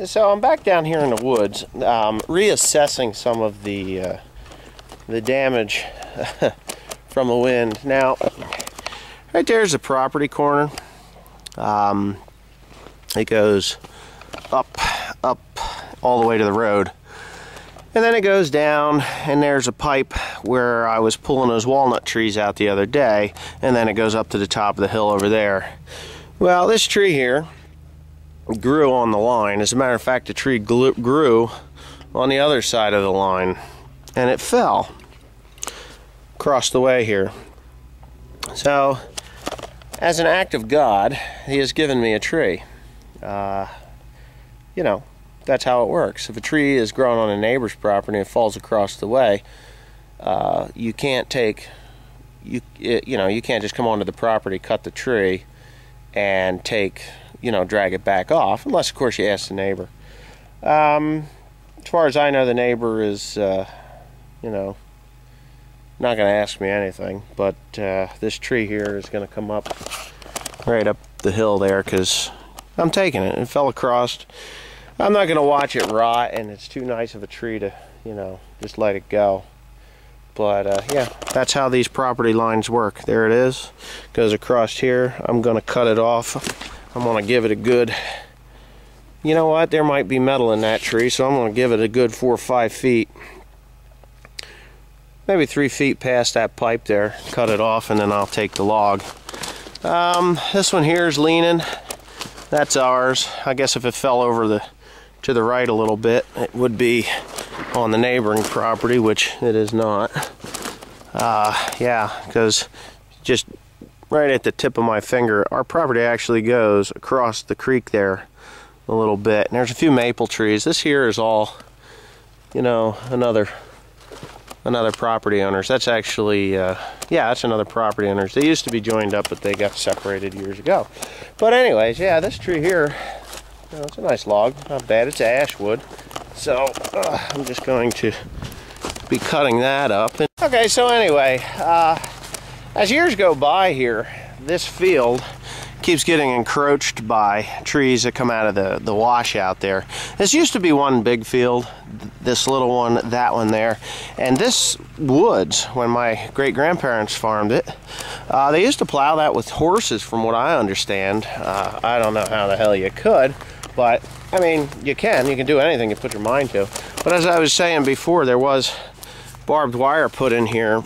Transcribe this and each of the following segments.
So I'm back down here in the woods, reassessing some of the damage from the wind. Now, right there's the property corner. It goes up all the way to the road. And then it goes down, and there's a pipe where I was pulling those walnut trees out the other day, and then it goes up to the top of the hill over there. Well, this tree here grew on the line. As a matter of fact, the tree grew on the other side of the line, and it fell across the way here. So, as an act of God, He has given me a tree. You know, that's how it works. If a tree is grown on a neighbor's property and it falls across the way, you can't take, you can't just come onto the property, cut the tree, and drag it back off, unless of course you ask the neighbor. As far as I know, the neighbor is, not going to ask me anything, but this tree here is going to come up right up the hill there because I'm taking it. It fell across. I'm not going to watch it rot, and it's too nice of a tree to, just let it go. But yeah, that's how these property lines work. There it is. Goes across here. I'm going to cut it off. I'm going to give it a good, you know what, there might be metal in that tree, so I'm going to give it a good 4 or 5 feet. Maybe 3 feet past that pipe there. Cut it off, and then I'll take the log. This one here is leaning. That's ours. I guess if it fell over to the right a little bit, it would be on the neighboring property, which it is not. Yeah, because just right at the tip of my finger, our property actually goes across the creek there a little bit. And there's a few maple trees. This here is all, another property owners. That's actually, yeah, that's another property owners. They used to be joined up, but they got separated years ago. But anyways, yeah, this tree here, it's a nice log. Not bad. It's ash wood. So I'm just going to be cutting that up. Okay, so anyway, as years go by here, this field keeps getting encroached by trees that come out of the washout there. This used to be one big field, this little one, that one there. And this woods, when my great-grandparents farmed it, they used to plow that with horses, from what I understand. I don't know how the hell you could, but I mean, you can do anything you put your mind to. But as I was saying before, there was barbed wire put in here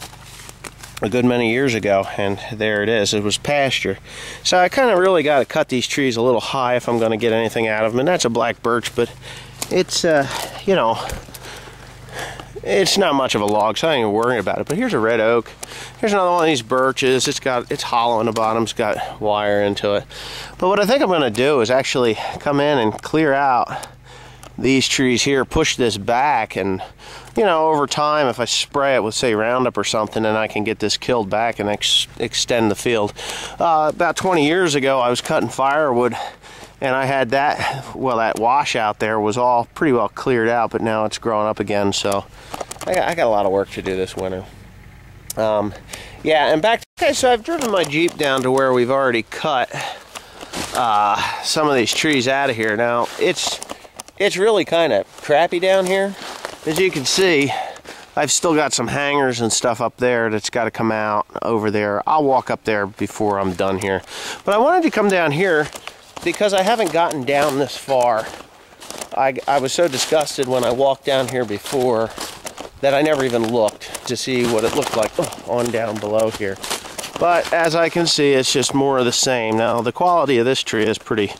a good many years ago, and there it is. It was pasture. So I kind of really got to cut these trees a little high if I'm going to get anything out of them. And that's a black birch, but it's it's not much of a log, so I ain't even worrying about it. But here's a red oak. Here's another one of these birches. It's hollow in the bottom. It's got wire into it. But what I think I'm going to do is actually come in and clear out these trees here, push this back, and over time, if I spray it with, say, Roundup or something, then I can get this killed back and extend the field. About 20 years ago, I was cutting firewood, and I had that washout there was all pretty well cleared out, but now it's growing up again, so I got a lot of work to do this winter. Yeah, and back, okay, so I've driven my Jeep down to where we've already cut some of these trees out of here. Now, it's really kind of crappy down here. As you can see, I've still got some hangers and stuff up there that's got to come out over there. I'll walk up there before I'm done here. But I wanted to come down here because I haven't gotten down this far. I was so disgusted when I walked down here before that I never even looked to see what it looked like on down below here. But as I can see, it's just more of the same. Now, the quality of this tree is pretty...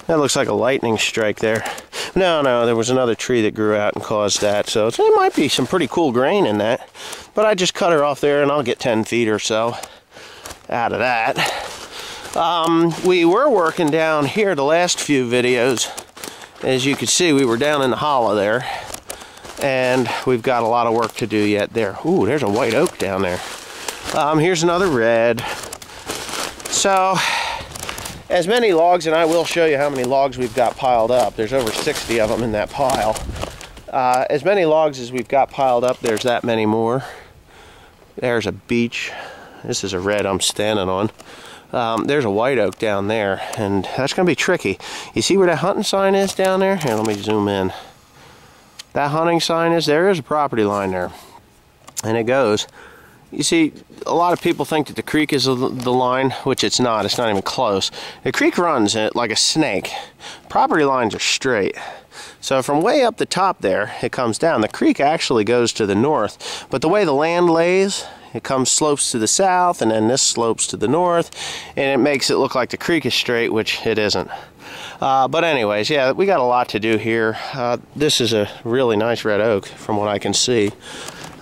That looks like a lightning strike there. No, there was another tree that grew out and caused that. So there might be some pretty cool grain in that. But I just cut her off there, and I'll get 10 feet or so out of that. We were working down here the last few videos. As you can see, we were down in the hollow there. And we've got a lot of work to do yet there. Ooh, there's a white oak down there. Here's another red. So, as many logs, and I will show you how many logs we've got piled up. There's over 60 of them in that pile. As many logs as we've got piled up, there's that many more. There's a beech. This is a red I'm standing on. there's a white oak down there, and that's going to be tricky. You see where that hunting sign is down there? Here, let me zoom in. That hunting sign is, there is a property line there. And it goes, you see, a lot of people think that the creek is the line, which it's not. It's not even close. The creek runs like a snake. Property lines are straight. So from way up the top there, it comes down. The creek actually goes to the north, but the way the land lays, it slopes to the south, and then this slopes to the north, and it makes it look like the creek is straight, which it isn't. But anyways, yeah, we got a lot to do here. This is a really nice red oak from what I can see.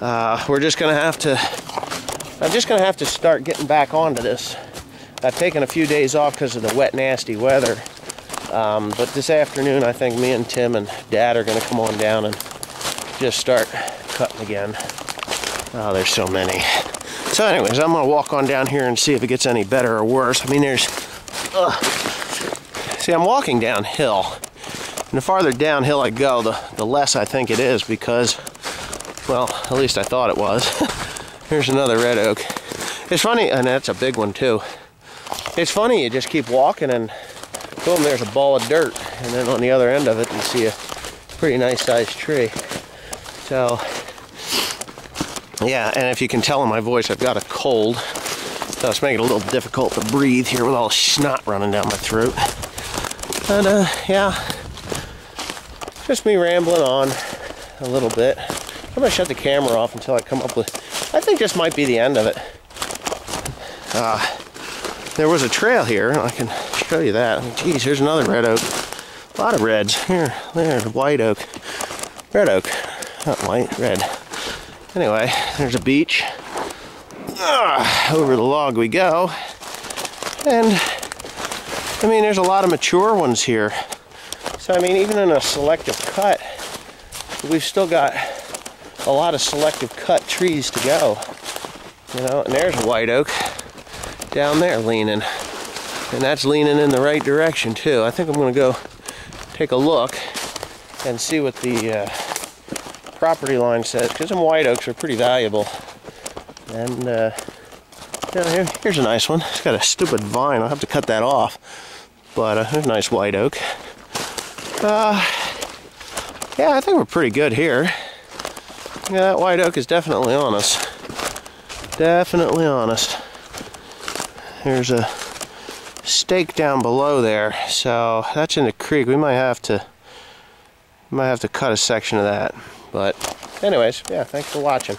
We're just gonna have to, I'm just gonna have to start getting back onto this. I've taken a few days off because of the wet, nasty weather. But this afternoon, I think me and Tim and Dad are gonna come on down and just start cutting again. Oh, there's so many. So anyways, I'm gonna walk on down here and see if it gets any better or worse. I mean, there's, see, I'm walking downhill. And the farther downhill I go, the less I think it is, because, well, at least I thought it was. Here's another red oak. It's funny, and that's a big one too. It's funny, you just keep walking and boom, there's a ball of dirt. And then on the other end of it, you see a pretty nice sized tree. So, yeah, and if you can tell in my voice, I've got a cold. So it's making it a little difficult to breathe here with all the snot running down my throat. And yeah, just me rambling on a little bit. I'm gonna shut the camera off until I come up with, I think this might be the end of it. There was a trail here, and I can show you that. Geez, here's another red oak. A lot of reds. Here, there's a white oak. Red oak. Not white, red. Anyway, there's a beach. Over the log we go. And, I mean, there's a lot of mature ones here. So, I mean, even in a selective cut, we've still got a lot of selective cut trees to go. You know, and there's a white oak down there leaning. And that's leaning in the right direction, too. I think I'm going to go take a look and see what the property line says, because some white oaks are pretty valuable. And yeah, here's a nice one. It's got a stupid vine. I'll have to cut that off. But there's a nice white oak. Yeah, I think we're pretty good here. Yeah, that white oak is definitely on us. Definitely on us. There's a stake down below there, so that's in the creek. We might have to cut a section of that. But anyways, yeah, thanks for watching.